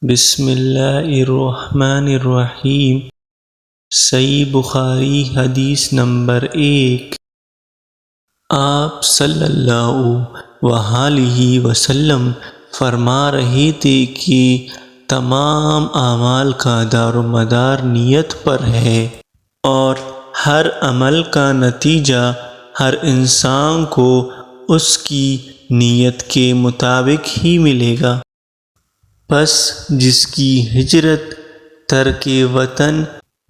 بسم اللہ الرحمن الرحیم۔ صحیح بخاری حدیث نمبر 1۔ آپ صلی اللہ علیہ وسلم فرما رہے تھے کہ تمام اعمال کا دار و مدار نیت پر ہے، اور ہر عمل کا نتیجہ ہر انسان کو اس کی نیت کے مطابق ہی ملے گا۔ پس جس کی ہجرت ترک وطن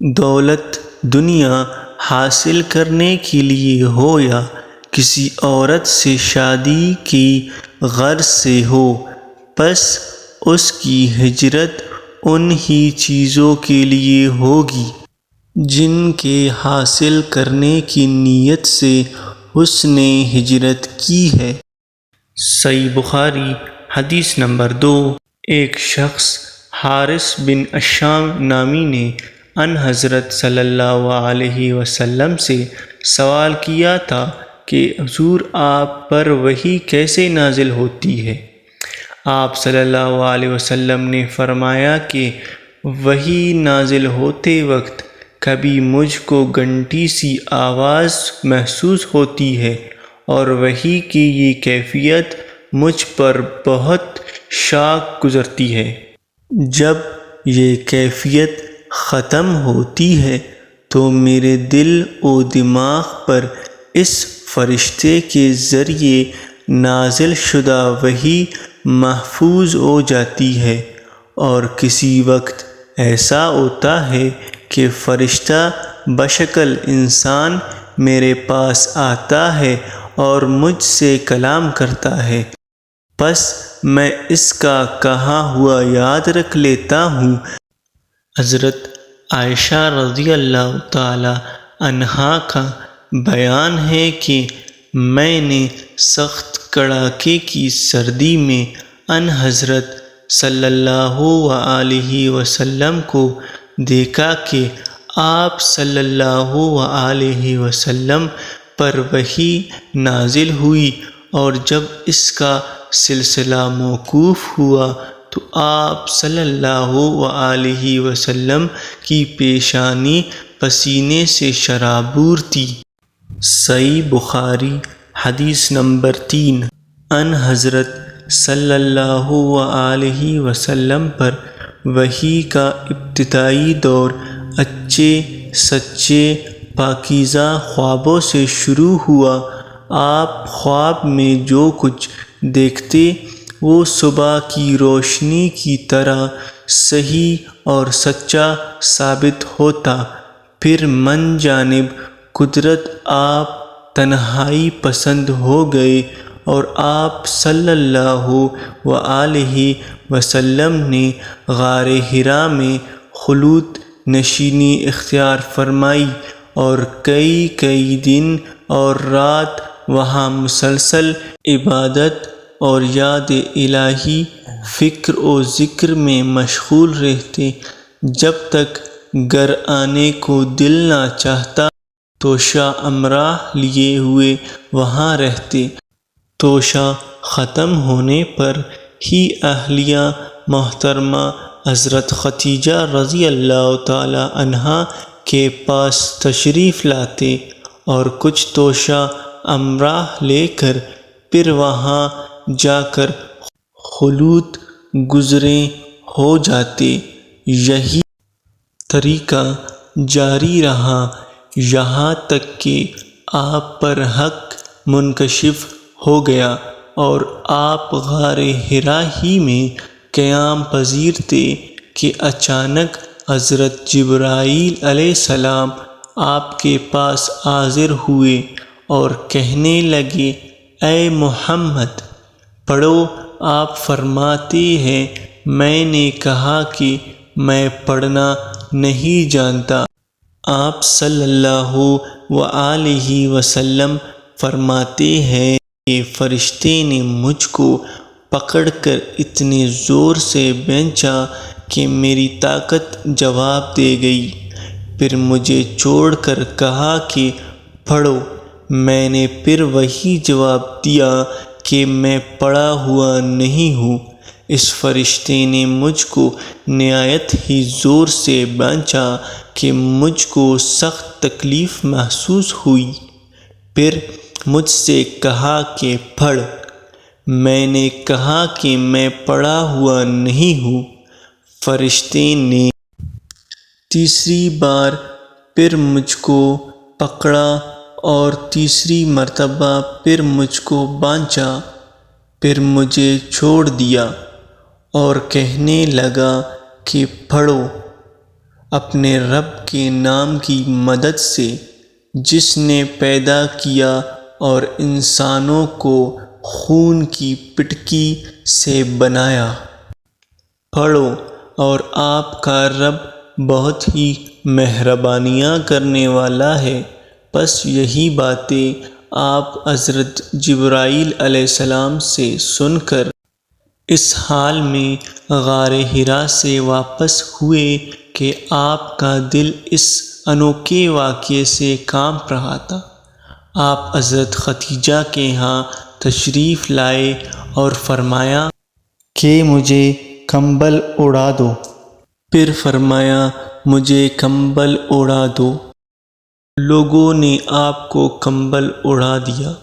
دولت دنیا حاصل کرنے کے لیے ہو یا کسی عورت سے شادی کی غرض سے ہو، پس اس کی ہجرت ان ہی چیزوں کے لیے ہوگی جن کے حاصل کرنے کی نیت سے اس نے ہجرت کی ہے۔ صحیح بخاری حدیث نمبر 2۔ ایک شخص حارث بن عشام نامی نے ان حضرت صلی اللہ علیہ وسلم سے سوال کیا تھا کہ حضور آپ پر وحی کیسے نازل ہوتی ہے؟ آپ صلی اللہ علیہ وسلم نے فرمایا کہ وحی نازل ہوتے وقت کبھی مجھ کو گھنٹی سی آواز محسوس ہوتی ہے، اور وحی کی یہ کیفیت مجھ پر بہت شاق گزرتی ہے۔ جب یہ کیفیت ختم ہوتی ہے تو میرے دل و دماغ پر اس فرشتے کے ذریعے نازل شدہ وحی محفوظ ہو جاتی ہے، اور کسی وقت ایسا ہوتا ہے کہ فرشتہ بشکل انسان میرے پاس آتا ہے اور مجھ سے کلام کرتا ہے، پس میں اس کا کہا ہوا یاد رکھ لیتا ہوں۔ حضرت عائشہ رضی اللہ تعالی عنہا کا بیان ہے کہ میں نے سخت کڑاکے کی سردی میں ان حضرت صلی اللہ علیہ وسلم کو دیکھا کہ آپ صلی اللہ علیہ وسلم پر وحی نازل ہوئی، اور جب اس کا سلسلہ موقوف ہوا تو آپ صلی اللہ علیہ وسلم کی پیشانی پسینے سے شرابور تھی۔ صحیح بخاری حدیث نمبر 3۔ ان حضرت صلی اللہ علیہ وسلم پر وحی کا ابتدائی دور اچھے سچے پاکیزہ خوابوں سے شروع ہوا۔ آپ خواب میں جو کچھ دیکھتے وہ صبح کی روشنی کی طرح صحیح اور سچا ثابت ہوتا۔ پھر من جانب قدرت آپ تنہائی پسند ہو گئے، اور آپ صلی اللہ علیہ وسلم نے غار حرا میں خلوت نشینی اختیار فرمائی، اور کئی دن اور رات وہاں مسلسل عبادت اور یاد الہی فکر و ذکر میں مشغول رہتے، جب تک گھر آنے کو دل نہ چاہتا۔ توشہ امراح لیے ہوئے وہاں رہتے۔ توشہ ختم ہونے پر ہی اہلیہ محترمہ حضرت خدیجہ رضی اللہ تعالی عنہا کے پاس تشریف لاتے، اور کچھ توشہ امراح لے کر پھر وہاں جا کر خلوت گزرے ہو جاتے۔ یہی طریقہ جاری رہا یہاں تک کہ آپ پر حق منکشف ہو گیا، اور آپ غار حرا ہی میں قیام پذیر تھے کہ اچانک حضرت جبرائیل علیہ السلام آپ کے پاس حاضر ہوئے اور کہنے لگے، اے محمد پڑھو۔ آپ فرماتے ہیں، میں نے کہا کہ میں پڑھنا نہیں جانتا۔ آپ صلی اللہ علیہ وسلم فرماتے ہیں کہ فرشتے نے مجھ کو پکڑ کر اتنے زور سے بھینچا کہ میری طاقت جواب دے گئی۔ پھر مجھے چھوڑ کر کہا کہ پڑھو۔ میں نے پھر وہی جواب دیا کہ میں پڑھا ہوا نہیں ہوں، اس فرشتے نے مجھ کو نہایت ہی زور سے بانچا کہ مجھ کو سخت تکلیف محسوس ہوئی۔ پھر مجھ سے کہا کہ پڑھ۔ میں نے کہا کہ میں پڑھا ہوا نہیں ہوں۔ فرشتے نے تیسری بار پھر مجھ کو پکڑا اور تیسری مرتبہ پھر مجھ کو بانچا، پھر مجھے چھوڑ دیا اور کہنے لگا کہ پڑھو اپنے رب کے نام کی مدد سے، جس نے پیدا کیا اور انسانوں کو خون کی پٹکی سے بنایا۔ پڑھو اور آپ کا رب بہت ہی مہربانیاں کرنے والا ہے۔ پس یہی باتیں آپ حضرت جبرائیل علیہ السلام سے سن کر اس حال میں غار حرا سے واپس ہوئے کہ آپ کا دل اس انوکھے واقعے سے کانپ رہا تھا۔ آپ حضرت خدیجہ کے ہاں تشریف لائے اور فرمایا کہ مجھے کمبل اڑا دو۔ پھر فرمایا مجھے کمبل اڑا دو۔ لوگوں نے آپ کو کمبل اڑا دیا۔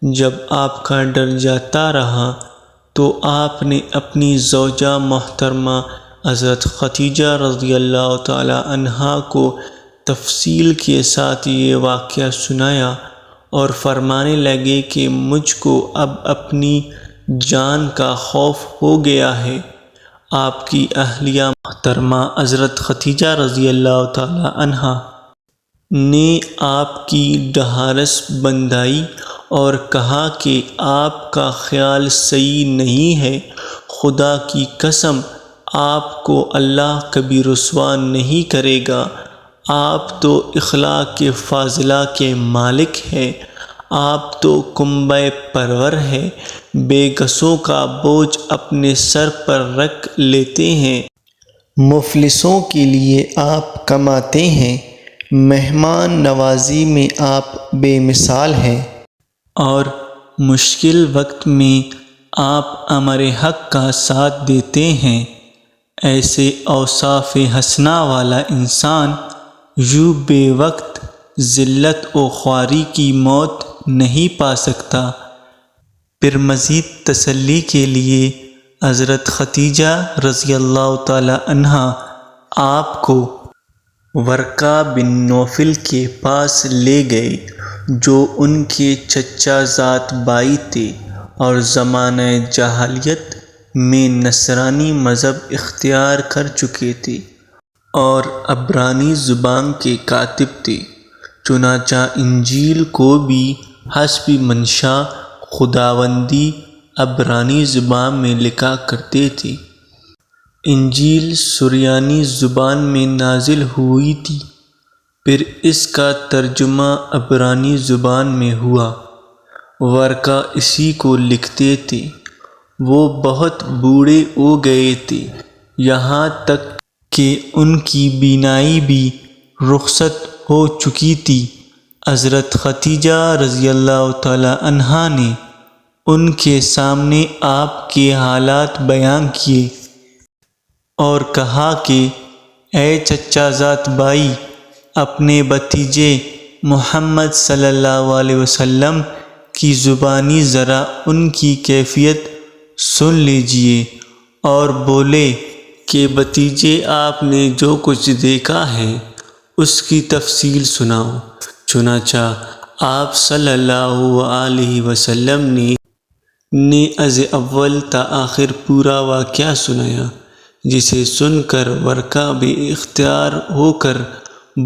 جب آپ کا ڈر جاتا رہا تو آپ نے اپنی زوجہ محترمہ حضرت خدیجہ رضی اللہ تعالی عنہا کو تفصیل کے ساتھ یہ واقعہ سنایا اور فرمانے لگے کہ مجھ کو اب اپنی جان کا خوف ہو گیا ہے۔ آپ کی اہلیہ محترمہ حضرت خدیجہ رضی اللہ تعالی عنہا نے آپ کی ڈھارس بندھائی اور کہا کہ آپ کا خیال صحیح نہیں ہے، خدا کی قسم آپ کو اللہ کبھی رسوا نہیں کرے گا۔ آپ تو اخلاق فاضلہ کے مالک ہیں، آپ تو کنبہ پرور ہیں، بے کسوں کا بوجھ اپنے سر پر رکھ لیتے ہیں، مفلسوں کے لیے آپ کماتے ہیں، مہمان نوازی میں آپ بے مثال ہیں، اور مشکل وقت میں آپ امر حق کا ساتھ دیتے ہیں۔ ایسے اوصاف حسنہ والا انسان یوں بے وقت ذلت و خواری کی موت نہیں پا سکتا۔ پھر مزید تسلی کے لیے حضرت خدیجہ رضی اللہ تعالی عنہا آپ کو ورقہ بن نوفل کے پاس لے گئے، جو ان کے چچا زاد بھائی تھے اور زمانہ جاہلیت میں نصرانی مذہب اختیار کر چکے تھے اور عبرانی زبان کے کاتب تھے۔ چنانچہ انجیل کو بھی حسب منشا خداوندی عبرانی زبان میں لکھا کرتے تھے۔ انجیل سریانی زبان میں نازل ہوئی تھی، پھر اس کا ترجمہ عبرانی زبان میں ہوا۔ ورقہ اسی کو لکھتے تھے۔ وہ بہت بوڑھے ہو گئے تھے، یہاں تک کہ ان کی بینائی بھی رخصت ہو چکی تھی۔ حضرت خدیجہ رضی اللہ تعالی عنہا نے ان کے سامنے آپ کے حالات بیان کیے اور کہا کہ اے چچا زاد بھائی، اپنے بھتیجے محمد صلی اللہ علیہ وسلم کی زبانی ذرا ان کی کیفیت سن لیجئے اور بولے کہ بھتیجے آپ نے جو کچھ دیکھا ہے اس کی تفصیل سناؤ۔ چنانچہ آپ صلی اللہ علیہ وسلم نے از اول تا آخر پورا واقعہ سنایا، جسے سن کر ورقہ بے اختیار ہو کر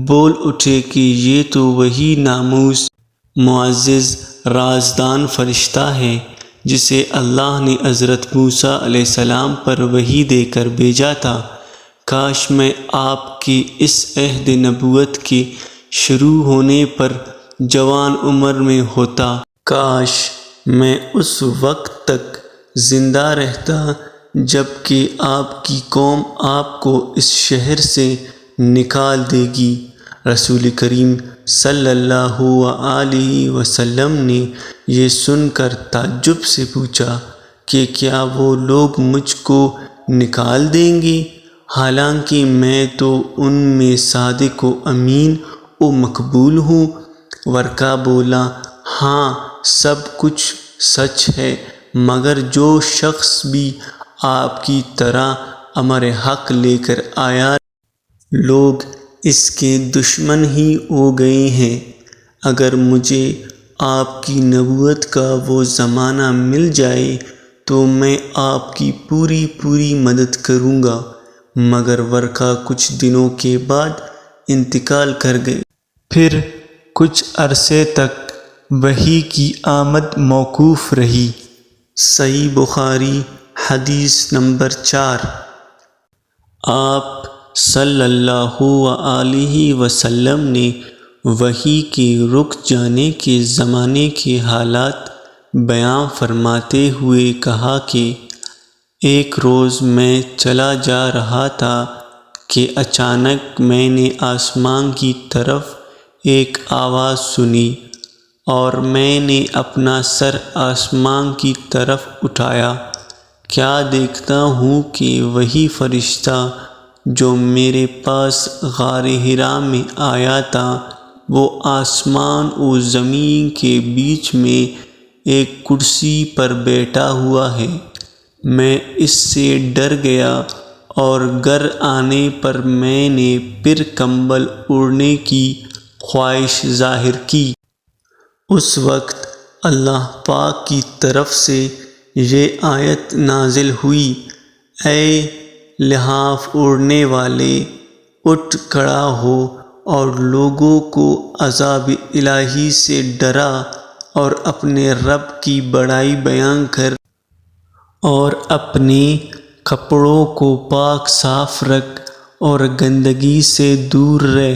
بول اٹھے کہ یہ تو وہی ناموس معزز رازدان فرشتہ ہے جسے اللہ نے حضرت موسیٰ علیہ السلام پر وحی دے کر بھیجا تھا۔ کاش میں آپ کے اس عہد نبوت کے شروع ہونے پر جوان عمر میں ہوتا، کاش میں اس وقت تک زندہ رہتا جب کہ آپ کی قوم آپ کو اس شہر سے نکال دے گی۔ رسول کریم صلی اللہ علیہ وسلم نے یہ سن کر تعجب سے پوچھا کہ کیا وہ لوگ مجھ کو نکال دیں گے، حالانکہ میں تو ان میں صادق و امین و مقبول ہوں۔ ورقہ بولا، ہاں سب کچھ سچ ہے، مگر جو شخص بھی آپ کی طرح امر حق لے کر آیا لوگ اس کے دشمن ہی ہو گئے ہیں۔ اگر مجھے آپ کی نبوت کا وہ زمانہ مل جائے تو میں آپ کی پوری مدد کروں گا، مگر ورقہ کچھ دنوں کے بعد انتقال کر گئے۔ پھر کچھ عرصے تک وحی کی آمد موقوف رہی۔ صحیح بخاری حدیث نمبر 4۔ آپ صلی اللہ علیہ وسلم نے وحی کے رک جانے کے زمانے کے حالات بیان فرماتے ہوئے کہا کہ ایک روز میں چلا جا رہا تھا کہ اچانک میں نے آسمان کی طرف ایک آواز سنی، اور میں نے اپنا سر آسمان کی طرف اٹھایا۔ کیا دیکھتا ہوں کہ وہی فرشتہ جو میرے پاس غار حرا میں آیا تھا وہ آسمان و زمین کے بیچ میں ایک کرسی پر بیٹھا ہوا ہے۔ میں اس سے ڈر گیا اور گھر آنے پر میں نے پھر کمبل اوڑھنے کی خواہش ظاہر کی۔ اس وقت اللہ پاک کی طرف سے یہ آیت نازل ہوئی، اے لحاف اوڑھنے والے، اٹھ کھڑا ہو اور لوگوں کو عذاب الہی سے ڈرا اور اپنے رب کی بڑائی بیان کر، اور اپنے کپڑوں کو پاک صاف رکھ اور گندگی سے دور رہ۔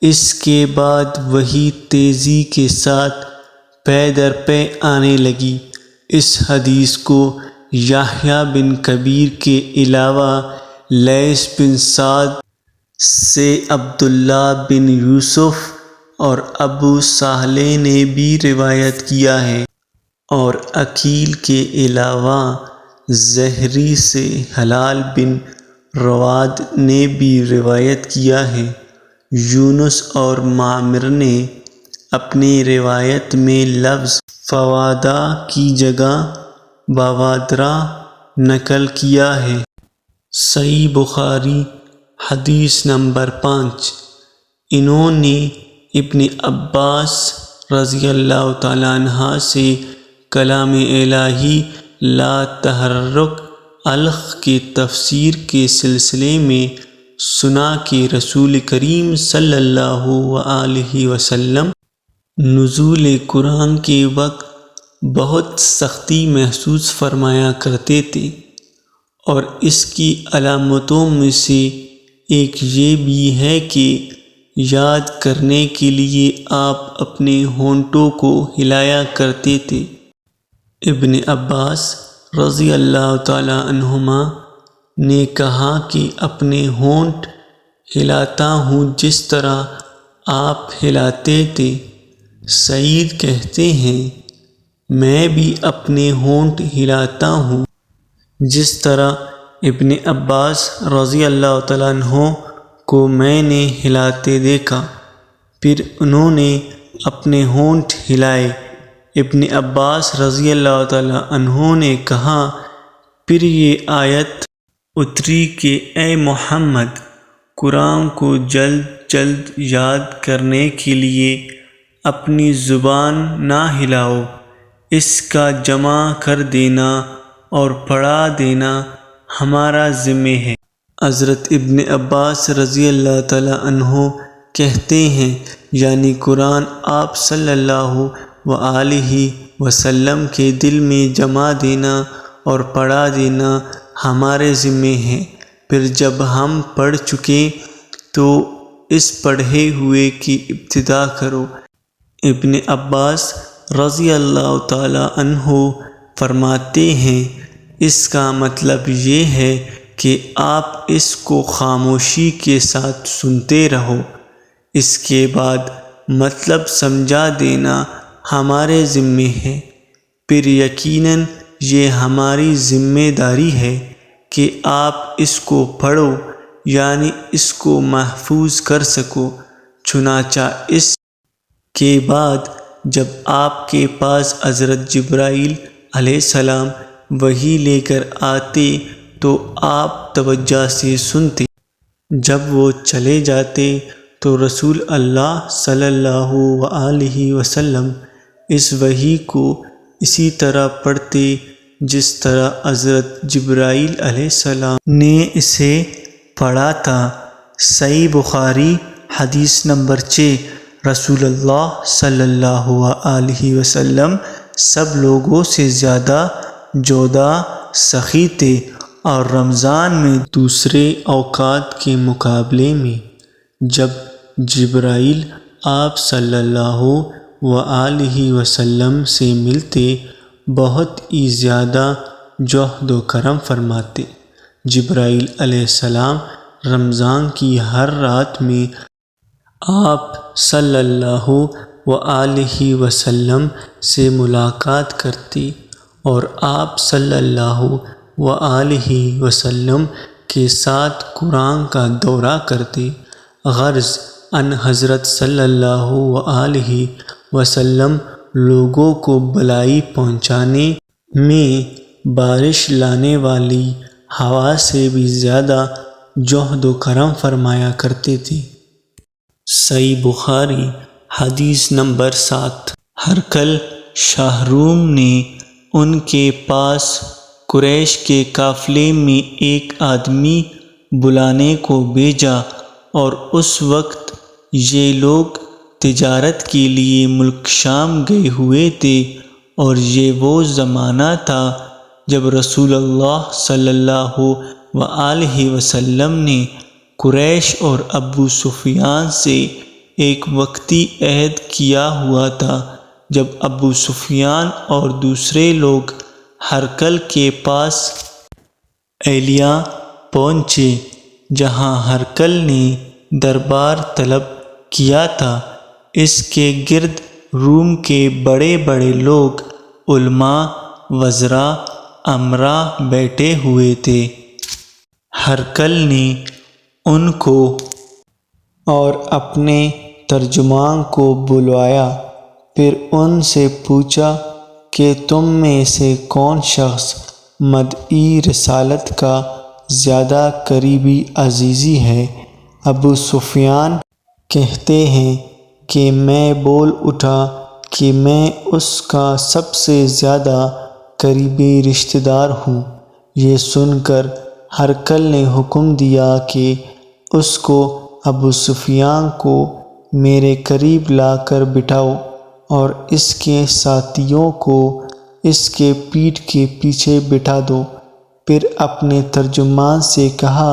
اس کے بعد وحی تیزی کے ساتھ پے در پے آنے لگی۔ اس حدیث کو یحییٰ بن کثیر کے علاوہ لیث بن سعد سے عبداللہ بن یوسف اور ابو صالح نے بھی روایت کیا ہے، اور عقیل کے علاوہ زہری سے ہلال بن رواد نے بھی روایت کیا ہے۔ یونس اور معمر نے اپنی روایت میں لفظ فوادہ کی جگہ بوادرہ نقل کیا ہے۔ صحیح بخاری حدیث نمبر 5۔ انہوں نے ابن عباس رضی اللہ تعالیٰ عنہ سے کلام الہی لا تحرک الخ کی تفسیر کے سلسلے میں سنا کہ رسول کریم صلی اللہ علیہ وسلم نزول قرآن کے وقت بہت سختی محسوس فرمایا کرتے تھے، اور اس کی علامتوں میں سے ایک یہ بھی ہے کہ یاد کرنے کے لیے آپ اپنے ہونٹوں کو ہلایا کرتے تھے۔ ابن عباس رضی اللہ تعالی عنہما نے کہا کہ اپنے ہونٹ ہلاتا ہوں جس طرح آپ ہلاتے تھے۔ سعید کہتے ہیں، میں بھی اپنے ہونٹ ہلاتا ہوں جس طرح ابن عباس رضی اللہ تعالیٰ عنہ کو میں نے ہلاتے دیکھا۔ پھر انہوں نے اپنے ہونٹ ہلائے۔ ابن عباس رضی اللہ تعالیٰ عنہ نے کہا، پھر یہ آیت اتری کہ اے محمد، قرآن کو جلد جلد یاد کرنے کے لیے اپنی زبان نہ ہلاؤ، اس کا جمع کر دینا اور پڑھا دینا ہمارا ذمہ ہے۔ حضرت ابن عباس رضی اللہ تعالیٰ عنہ کہتے ہیں، یعنی قرآن آپ صلی اللہ علیہ وسلم کے دل میں جما دینا اور پڑھا دینا ہمارے ذمہ ہے۔ پھر جب ہم پڑھ چکے تو اس پڑھے ہوئے کی ابتدا کرو۔ ابن عباس رضی اللہ تعالیٰ عنہ فرماتے ہیں، اس کا مطلب یہ ہے کہ آپ اس کو خاموشی کے ساتھ سنتے رہو، اس کے بعد مطلب سمجھا دینا ہمارے ذمہ ہے، پھر یقیناً یہ ہماری ذمہ داری ہے کہ آپ اس کو پڑھو، یعنی اس کو محفوظ کر سکو۔ چنانچہ اس کے بعد جب آپ کے پاس حضرت جبرائیل علیہ السلام وحی لے کر آتے تو آپ توجہ سے سنتے۔ جب وہ چلے جاتے تو رسول اللہ صلی اللہ علیہ وسلم اس وحی کو اسی طرح پڑھتے جس طرح حضرت جبرائیل علیہ السلام نے اسے پڑھا تھا۔ صحیح بخاری حدیث نمبر 6۔ رسول اللہ صلی اللہ علیہ وسلم سب لوگوں سے زیادہ جودہ سخی تھے، اور رمضان میں دوسرے اوقات کے مقابلے میں جب جبرائیل آپ صلی اللہ علیہ وسلم سے ملتے بہت ہی زیادہ جود و کرم فرماتے۔ جبرائیل علیہ السلام رمضان کی ہر رات میں آپ صلی اللہ علیہ وسلم سے ملاقات کرتے اور آپ صلی اللہ علیہ وسلم کے ساتھ قرآن کا دورہ کرتے۔ غرض ان حضرت صلی اللہ علیہ وسلم لوگوں کو بھلائی پہنچانے میں بارش لانے والی ہوا سے بھی زیادہ جود و کرم فرمایا کرتے تھے۔ صحیح بخاری حدیث نمبر 7۔ ہرقل شاہ روم نے ان کے پاس قریش کے قافلے میں ایک آدمی بلانے کو بھیجا، اور اس وقت یہ لوگ تجارت کے لیے ملک شام گئے ہوئے تھے، اور یہ وہ زمانہ تھا جب رسول اللہ صلی اللہ علیہ وسلم نے قریش اور ابو سفیان سے ایک وقتی عہد کیا ہوا تھا۔ جب ابو سفیان اور دوسرے لوگ ہرقل کے پاس ایلیاء پہنچے جہاں ہرقل نے دربار طلب کیا تھا، اس کے گرد روم کے بڑے بڑے لوگ، علماء، وزراء، امرا بیٹھے ہوئے تھے۔ ہرقل نے ان کو اور اپنے ترجمان کو بلوایا، پھر ان سے پوچھا کہ تم میں سے کون شخص مدعی رسالت کا زیادہ قریبی عزیزی ہے؟ ابو سفیان کہتے ہیں کہ میں بول اٹھا کہ میں اس کا سب سے زیادہ قریبی رشتہ دار ہوں۔ یہ سن کر ہرقل نے حکم دیا کہ اس کو ابو سفیان کو میرے قریب لا کر بٹھاؤ، اور اس کے ساتھیوں کو اس کے پیٹھ کے پیچھے بٹھا دو۔ پھر اپنے ترجمان سے کہا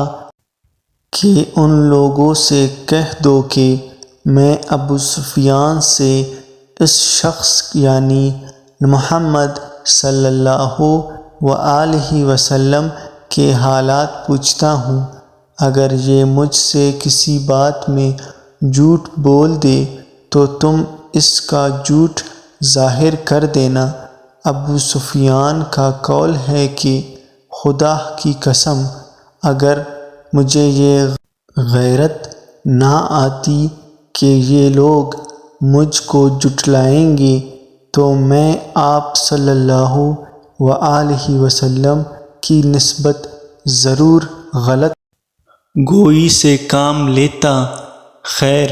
کہ ان لوگوں سے کہہ دو کہ میں ابو سفیان سے اس شخص یعنی محمد صلی اللہ علیہ وسلم کے حالات پوچھتا ہوں۔ اگر یہ مجھ سے کسی بات میں جھوٹ بول دے تو تم اس کا جھوٹ ظاہر کر دینا۔ ابو سفیان کا قول ہے کہ خدا کی قسم اگر مجھے یہ غیرت نہ آتی کہ یہ لوگ مجھ کو جھٹلائیں گے تو میں آپ صلی اللہ علیہ وسلم کی نسبت ضرور غلط گوئی سے کام لیتا۔ خیر،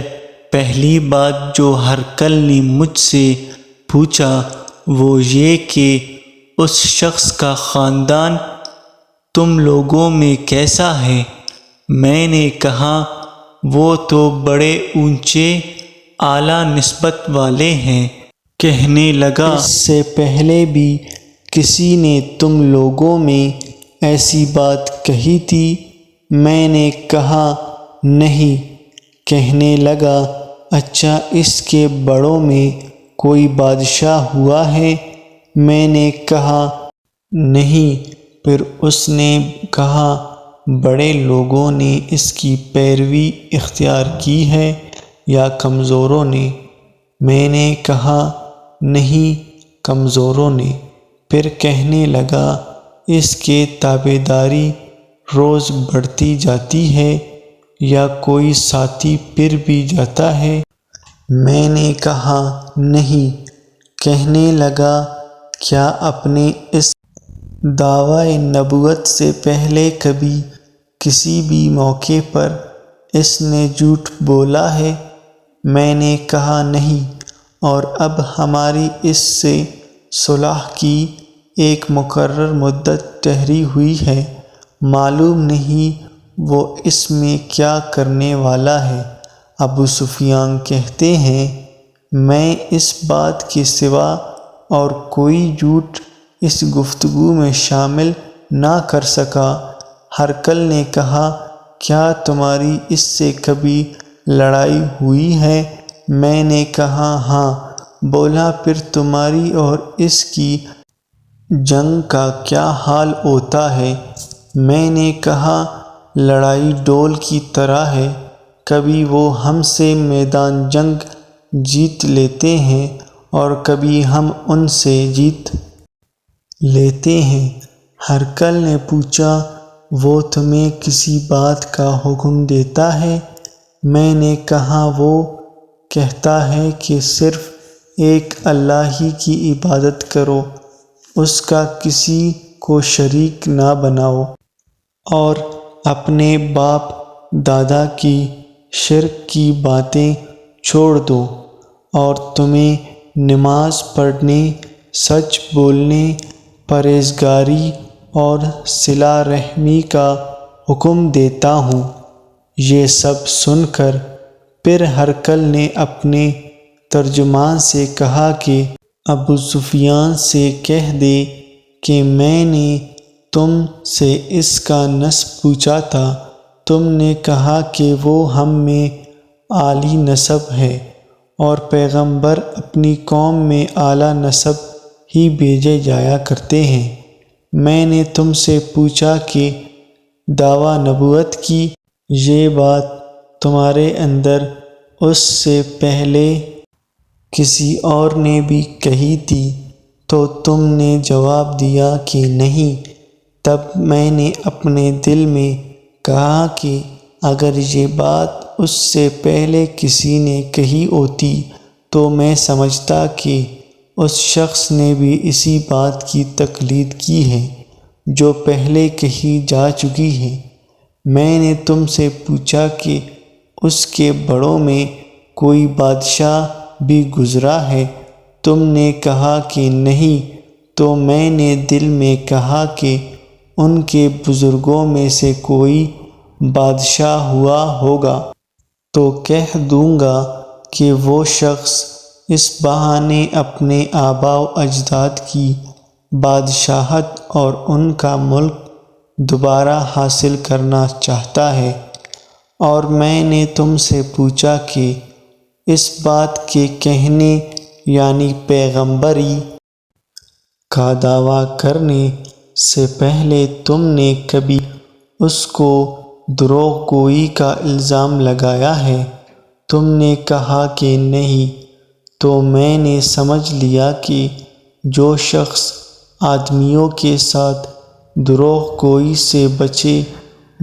پہلی بات جو ہرقل نے مجھ سے پوچھا وہ یہ کہ اس شخص کا خاندان تم لوگوں میں کیسا ہے؟ میں نے کہا وہ تو بڑے اونچے اعلیٰ نسبت والے ہیں۔ کہنے لگا اس سے پہلے بھی کسی نے تم لوگوں میں ایسی بات کہی تھی؟ میں نے کہا نہیں۔ کہنے لگا اچھا اس کے بڑوں میں کوئی بادشاہ ہوا ہے؟ میں نے کہا نہیں۔ پھر اس نے کہا بڑے لوگوں نے اس کی پیروی اختیار کی ہے یا کمزوروں نے؟ میں نے کہا نہیں، کمزوروں نے۔ پھر کہنے لگا اس کے تابعداری روز بڑھتی جاتی ہے یا کوئی ساتھی پھر بھی جاتا ہے؟ میں نے کہا نہیں۔ کہنے لگا کیا اپنے اس دعویٰ نبوت سے پہلے کبھی کسی بھی موقع پر اس نے جھوٹ بولا ہے؟ میں نے کہا نہیں، اور اب ہماری اس سے صلح کی ایک مقرر مدت ٹھہری ہوئی ہے، معلوم نہیں وہ اس میں کیا کرنے والا ہے۔ ابو سفیان کہتے ہیں میں اس بات کے سوا اور کوئی جھوٹ اس گفتگو میں شامل نہ کر سکا۔ ہرقل نے کہا کیا تمہاری اس سے کبھی لڑائی ہوئی ہے؟ میں نے کہا ہاں۔ بولا پھر تمہاری اور اس کی جنگ کا کیا حال ہوتا ہے؟ میں نے کہا لڑائی ڈول کی طرح ہے، کبھی وہ ہم سے میدان جنگ جیت لیتے ہیں اور کبھی ہم ان سے جیت لیتے ہیں۔ ہرقل نے پوچھا وہ تمہیں کسی بات کا حکم دیتا ہے؟ میں نے کہا وہ کہتا ہے کہ صرف ایک اللہ ہی کی عبادت کرو، اس کا کسی کو شریک نہ بناؤ، اور اپنے باپ دادا کی شرک کی باتیں چھوڑ دو، اور تمہیں نماز پڑھنے، سچ بولنے، پرہیزگاری اور صلہ رحمی کا حکم دیتا ہوں۔ یہ سب سن کر پھر ہرقل نے اپنے ترجمان سے کہا کہ ابو سفیان سے کہہ دے کہ میں نے تم سے اس کا نسب پوچھا تھا، تم نے کہا کہ وہ ہم میں عالی نسب ہے، اور پیغمبر اپنی قوم میں اعلیٰ نسب ہی بھیجے جایا کرتے ہیں۔ میں نے تم سے پوچھا کہ دعویٰ نبوت کی یہ بات تمہارے اندر اس سے پہلے کسی اور نے بھی کہی تھی تو تم نے جواب دیا کہ نہیں۔ تب میں نے اپنے دل میں کہا کہ اگر یہ بات اس سے پہلے کسی نے کہی ہوتی تو میں سمجھتا کہ اس شخص نے بھی اسی بات کی تقلید کی ہے جو پہلے کہی جا چکی ہے۔ میں نے تم سے پوچھا کہ اس کے بڑوں میں کوئی بادشاہ بھی گزرا ہے، تم نے کہا کہ نہیں۔ تو میں نے دل میں کہا کہ ان کے بزرگوں میں سے کوئی بادشاہ ہوا ہوگا تو کہہ دوں گا کہ وہ شخص اس بہانے اپنے آباء و اجداد کی بادشاہت اور ان کا ملک دوبارہ حاصل کرنا چاہتا ہے۔ اور میں نے تم سے پوچھا کہ اس بات کے کہنے یعنی پیغمبری کا دعویٰ کرنے سے پہلے تم نے کبھی اس کو دروغ گوئی کا الزام لگایا ہے؟ تم نے کہا کہ نہیں۔ تو میں نے سمجھ لیا کہ جو شخص آدمیوں کے ساتھ دروغ گوئی سے بچے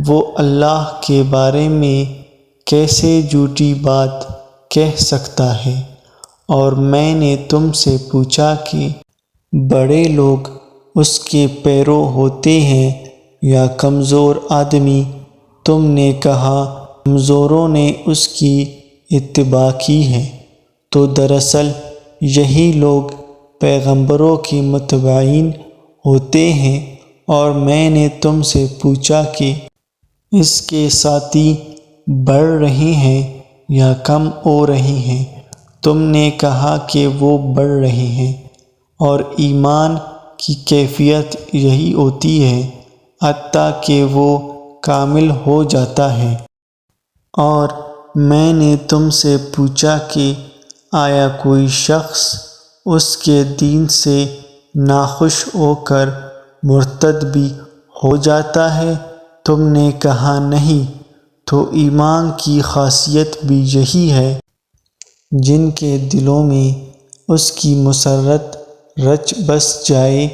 وہ اللہ کے بارے میں کیسے جھوٹی بات کہہ سکتا ہے؟ اور میں نے تم سے پوچھا کہ بڑے لوگ اس کے پیرو ہوتے ہیں یا کمزور آدمی؟ تم نے کہا کمزوروں نے اس کی اتباع کی ہے۔ تو دراصل یہی لوگ پیغمبروں کے متبعین ہوتے ہیں۔ اور میں نے تم سے پوچھا کہ اس کے ساتھی بڑھ رہے ہیں یا کم ہو رہے ہیں؟ تم نے کہا کہ وہ بڑھ رہے ہیں، اور ایمان کی کیفیت یہی ہوتی ہے حتیٰ کہ وہ کامل ہو جاتا ہے۔ اور میں نے تم سے پوچھا کہ آیا کوئی شخص اس کے دین سے ناخوش ہو کر مرتد بھی ہو جاتا ہے؟ تم نے کہا نہیں۔ تو ایمان کی خاصیت بھی یہی ہے جن کے دلوں میں اس کی مسرت رچ بس جائے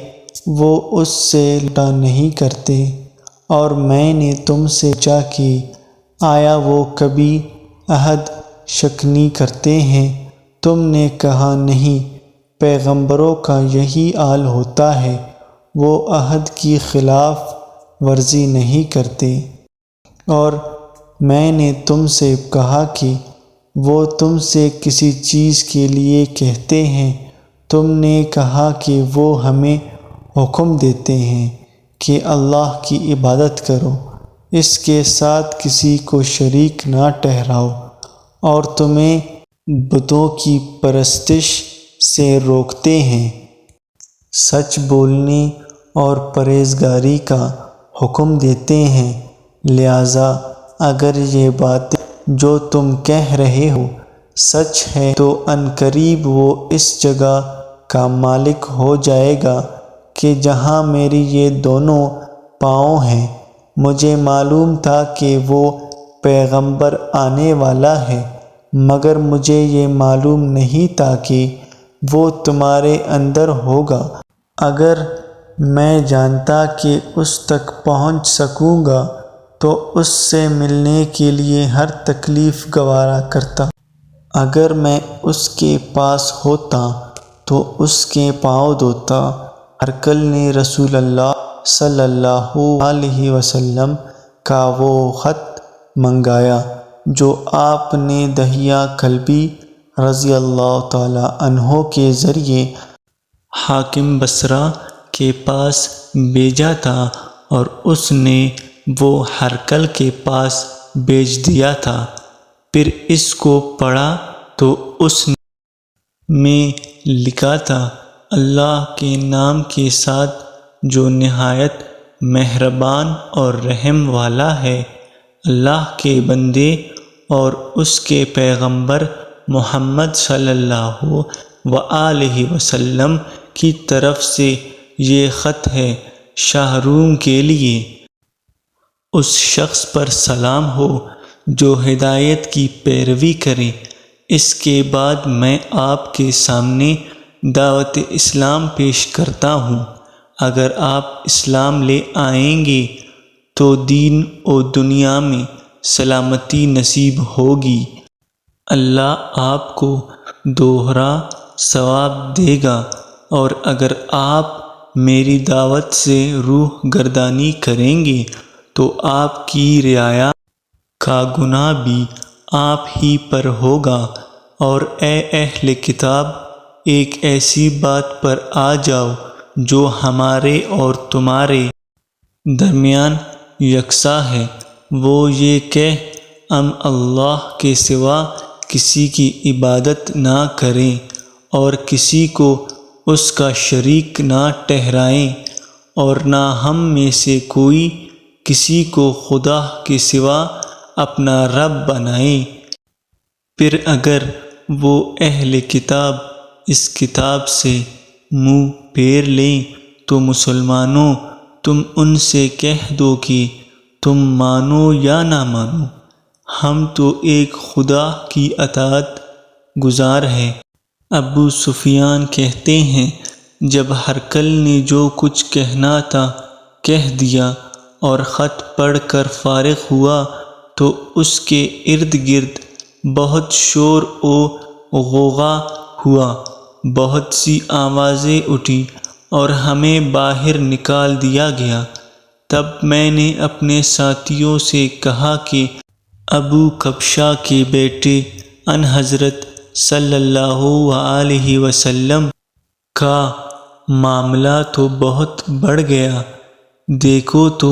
وہ اس سے لٹا نہیں کرتے، اور میں نے تم سے پوچھا کہ آیا وہ کبھی عہد شکنی کرتے ہیں؟ تم نے کہا نہیں، پیغمبروں کا یہی حال ہوتا ہے، وہ عہد کی خلاف ورزی نہیں کرتے۔ اور میں نے تم سے کہا کہ وہ تم سے کسی چیز کے لیے کہتے ہیں، تم نے کہا کہ وہ ہمیں حکم دیتے ہیں کہ اللہ کی عبادت کرو، اس کے ساتھ کسی کو شریک نہ ٹھہراؤ، اور تمہیں بتوں کی پرستش سے روکتے ہیں۔ سچ بولنے اور پرہیزگاری کا حکم دیتے ہیں، لہذا اگر یہ باتیں جو تم کہہ رہے ہو سچ ہے تو عنقریب وہ اس جگہ کا مالک ہو جائے گا کہ جہاں میری یہ دونوں پاؤں ہیں۔ مجھے معلوم تھا کہ وہ پیغمبر آنے والا ہے، مگر مجھے یہ معلوم نہیں تھا کہ وہ تمہارے اندر ہوگا۔ اگر میں جانتا کہ اس تک پہنچ سکوں گا تو اس سے ملنے کے لیے ہر تکلیف گوارا کرتا۔ اگر میں اس کے پاس ہوتا تو اس کے پاؤں دھوتا۔ ہرقل نے رسول اللہ صلی اللہ علیہ وسلم کا وہ خط منگایا جو آپ نے دحیہ کلبی رضی اللہ تعالی عنہ کے ذریعے حاکم بصرہ کے پاس بھیجا تھا، اور اس نے وہ ہرقل کے پاس بھیج دیا تھا۔ پھر اس کو پڑھا تو اس میں لکھا تھا، اللہ کے نام کے ساتھ جو نہایت مہربان اور رحم والا ہے۔ اللہ کے بندے اور اس کے پیغمبر محمد صلی اللہ وآلہ وسلم کی طرف سے یہ خط ہے، شاہ روم کے لیے۔ اس شخص پر سلام ہو جو ہدایت کی پیروی کرے۔ اس کے بعد میں آپ کے سامنے دعوت اسلام پیش کرتا ہوں۔ اگر آپ اسلام لے آئیں گے تو دین و دنیا میں سلامتی نصیب ہوگی۔ اللہ آپ کو دوہرا ثواب دے گا، اور اگر آپ میری دعوت سے روح گردانی کریں گے تو آپ کی رعایا کا گناہ بھی آپ ہی پر ہوگا۔ اور اے اہل کتاب، ایک ایسی بات پر آ جاؤ جو ہمارے اور تمہارے درمیان یکساں ہے، وہ یہ کہ ہم اللہ کے سوا کسی کی عبادت نہ کریں اور کسی کو اس کا شریک نہ ٹھہرائیں، اور نہ ہم میں سے کوئی کسی کو خدا کے سوا اپنا رب بنائے۔ پھر اگر وہ اہل کتاب اس کتاب سے منہ پھیر لیں تو مسلمانوں، تم ان سے کہہ دو کہ تم مانو یا نہ مانو، ہم تو ایک خدا کی اطاعت گزار ہیں۔ ابو سفیان کہتے ہیں، جب ہرقل نے جو کچھ کہنا تھا کہہ دیا اور خط پڑھ کر فارغ ہوا تو اس کے ارد گرد بہت شور و غوغا ہوا، بہت سی آوازیں اٹھیں اور ہمیں باہر نکال دیا گیا۔ تب میں نے اپنے ساتھیوں سے کہا کہ ابو کبشہ کے بیٹے ان حضرت صلی اللہ علیہ وسلم کا معاملہ تو بہت بڑھ گیا، دیکھو تو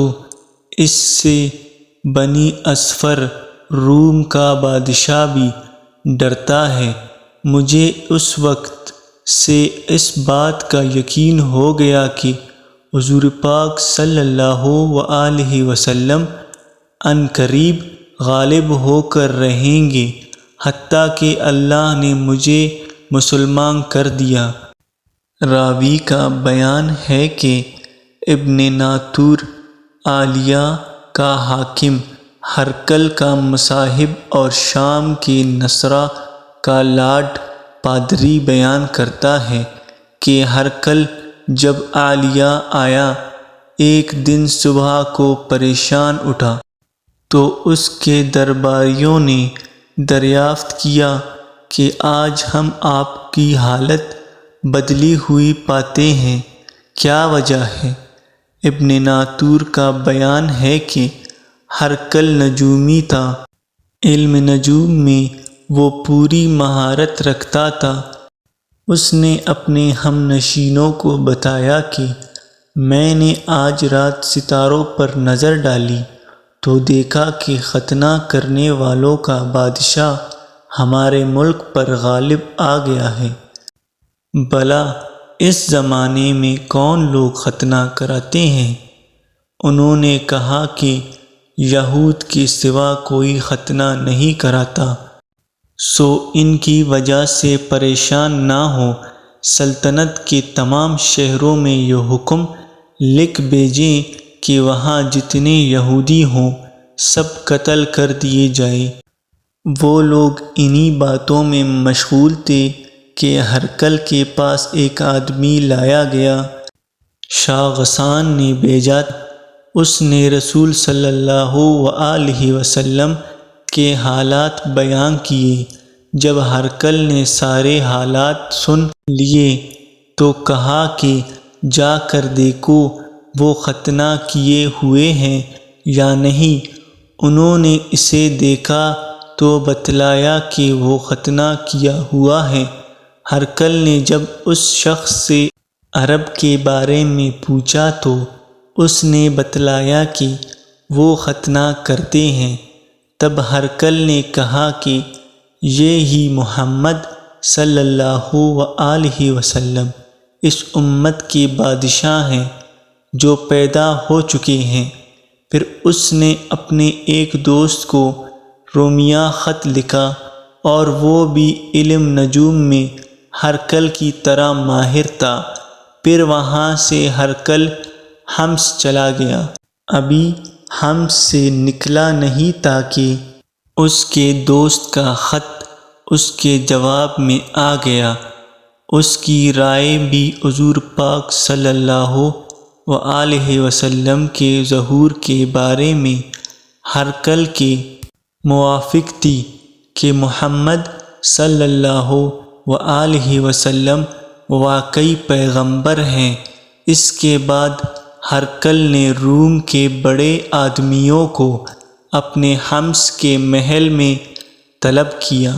اس سے بنی اصفر روم کا بادشاہ بھی ڈرتا ہے۔ مجھے اس وقت سے اس بات کا یقین ہو گیا کہ حضور پاک صلی اللہ علیہ وسلم عنقریب غالب ہو کر رہیں گے، حتیٰ کہ اللہ نے مجھے مسلمان کر دیا۔ راوی کا بیان ہے کہ ابن ناطور عالیہ کا حاکم ہرقل کا مصاحب اور شام کے نصرہ کا لارڈ پادری بیان کرتا ہے کہ ہرقل جب عالیہ آیا ایک دن صبح کو پریشان اٹھا تو اس کے درباریوں نے دریافت کیا کہ آج ہم آپ کی حالت بدلی ہوئی پاتے ہیں، کیا وجہ ہے؟ ابن ناطور کا بیان ہے کہ ہرقل نجومی تھا، علم نجوم میں وہ پوری مہارت رکھتا تھا۔ اس نے اپنے ہم نشینوں کو بتایا کہ میں نے آج رات ستاروں پر نظر ڈالی تو دیکھا کہ ختنہ کرنے والوں کا بادشاہ ہمارے ملک پر غالب آ گیا ہے۔ بھلا اس زمانے میں کون لوگ ختنہ کراتے ہیں؟ انہوں نے کہا کہ یہود کے سوا کوئی ختنہ نہیں کراتا، سو ان کی وجہ سے پریشان نہ ہو، سلطنت کے تمام شہروں میں یہ حکم لکھ بھیجیں کہ وہاں جتنے یہودی ہوں سب قتل کر دیے جائیں۔ وہ لوگ انہی باتوں میں مشغول تھے کہ ہرقل کے پاس ایک آدمی لایا گیا، شاہ غسان نے بھیجا۔ اس نے رسول صلی اللہ علیہ وسلم کے حالات بیان کیے۔ جب ہرقل نے سارے حالات سن لیے تو کہا کہ جا کر دیکھو وہ ختنہ کیے ہوئے ہیں یا نہیں۔ انہوں نے اسے دیکھا تو بتلایا کہ وہ ختنہ کیا ہوا ہے۔ ہرقل نے جب اس شخص سے عرب کے بارے میں پوچھا تو اس نے بتلایا کہ وہ ختنہ کرتے ہیں۔ تب ہرقل نے کہا کہ یہ ہی محمد صلی اللہ علیہ وسلم اس امت کے بادشاہ ہیں جو پیدا ہو چکے ہیں۔ پھر اس نے اپنے ایک دوست کو رومیہ خط لکھا اور وہ بھی علم نجوم میں ہرقل کی طرح ماہر تھا۔ پھر وہاں سے ہرقل حمص چلا گیا۔ ابھی حمص سے نکلا نہیں تھا کہ اس کے دوست کا خط اس کے جواب میں آ گیا۔ اس کی رائے بھی حضور پاک صلی اللہ علیہ وسلم کے ظہور کے بارے میں ہرقل کے موافق تھی کہ محمد صلی اللہ علیہ وسلم واقعی پیغمبر ہیں۔ اس کے بعد ہرقل نے روم کے بڑے آدمیوں کو اپنے حمص کے محل میں طلب کیا۔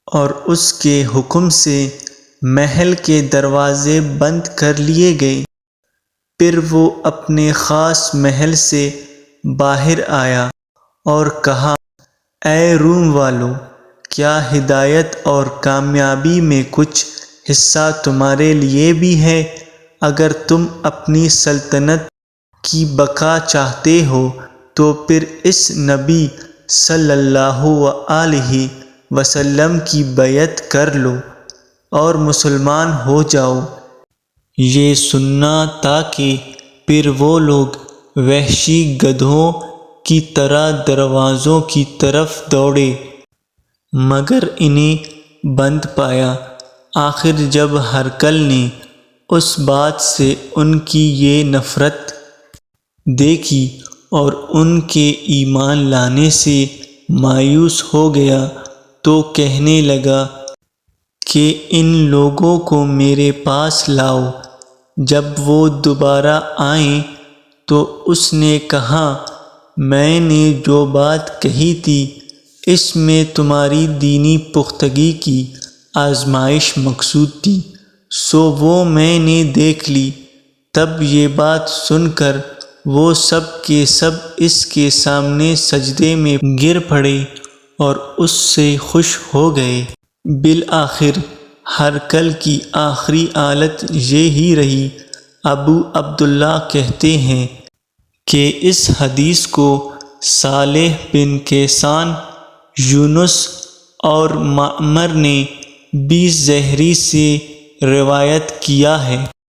اور اس کے حکم سے محل کے دروازے بند کر لیے گئے۔ پھر وہ اپنے خاص محل سے باہر آیا اور کہا، اے روم والو، کیا ہدایت اور کامیابی میں کچھ حصہ تمہارے لیے بھی ہے؟ اگر تم اپنی سلطنت کی بقا چاہتے ہو تو پھر اس نبی صلی اللہ علیہ وسلم کی بیعت کر لو اور مسلمان ہو جاؤ۔ یہ سننا تھا کہ پھر وہ لوگ وحشی گدھوں کی طرح دروازوں کی طرف دوڑے مگر انہیں بند پایا۔ آخر جب ہرقل نے اس بات سے ان کی یہ نفرت دیکھی اور ان کے ایمان لانے سے مایوس ہو گیا تو کہنے لگا کہ ان لوگوں کو میرے پاس لاؤ۔ جب وہ دوبارہ آئیں تو اس نے کہا، میں نے جو بات کہی تھی اس میں تمہاری دینی پختگی کی آزمائش مقصود تھی، سو وہ میں نے دیکھ لی۔ تب یہ بات سن کر وہ سب کے سب اس کے سامنے سجدے میں گر پڑے اور اس سے خوش ہو گئے۔ بالآخر ہرقل کی آخری حالت یہی رہی۔ ابو عبداللہ کہتے ہیں کہ اس حدیث کو صالح بن کیسان، یونس اور معمر نے بھی زہری سے روایت کیا ہے۔